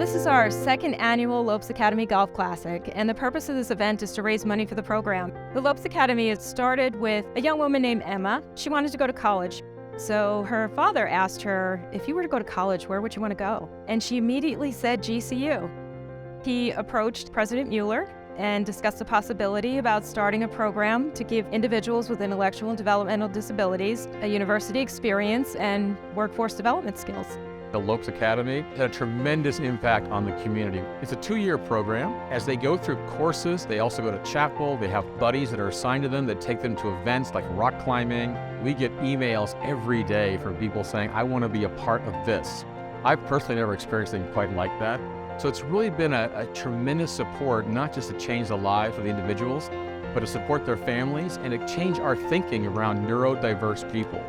This is our second annual Lopes Academy Golf Classic, and the purpose of this event is to raise money for the program. The Lopes Academy is started with a young woman named Emma. She wanted to go to college. So her father asked her, if you were to go to college, where would you want to go? And she immediately said GCU. He approached President Mueller and discussed the possibility about starting a program to give individuals with intellectual and developmental disabilities a university experience and workforce development skills. The Lopes Academy had a tremendous impact on the community. It's a 2-year program. As they go through courses, they also go to chapel. They have buddies that are assigned to them that take them to events like rock climbing. We get emails every day from people saying, I want to be a part of this. I've personally never experienced anything quite like that. So it's really been a tremendous support, not just to change the lives of the individuals, but to support their families and to change our thinking around neurodiverse people.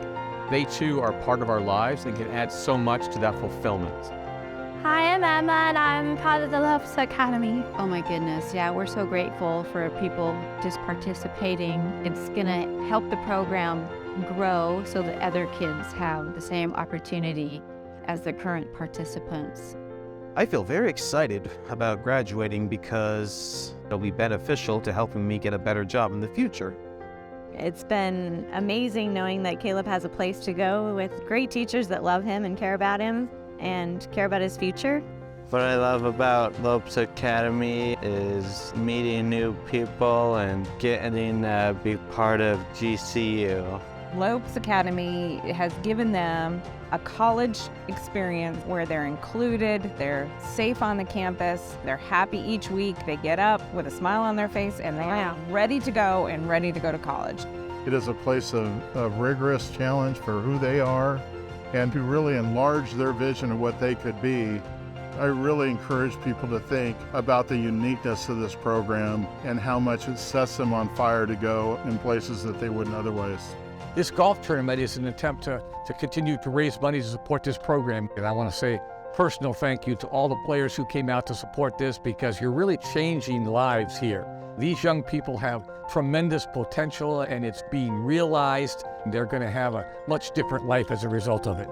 They too are part of our lives and can add so much to that fulfillment. Hi, I'm Emma and I'm part of the Lopes Academy. Oh my goodness, yeah, we're so grateful for people just participating. It's gonna help the program grow so that other kids have the same opportunity as the current participants. I feel very excited about graduating because it'll be beneficial to helping me get a better job in the future. It's been amazing knowing that Caleb has a place to go with great teachers that love him and care about him and care about his future. What I love about Lopes Academy is meeting new people and getting to be part of GCU. Lopes Academy has given them a college experience where they're included, they're safe on the campus, they're happy each week, they get up with a smile on their face and they are ready to go and ready to go to college. It is a place of rigorous challenge for who they are and to really enlarge their vision of what they could be. I really encourage people to think about the uniqueness of this program and how much it sets them on fire to go in places that they wouldn't otherwise. This golf tournament is an attempt to continue to raise money to support this program. And I want to say personal thank you to all the players who came out to support this because you're really changing lives here. These young people have tremendous potential and it's being realized. They're going to have a much different life as a result of it.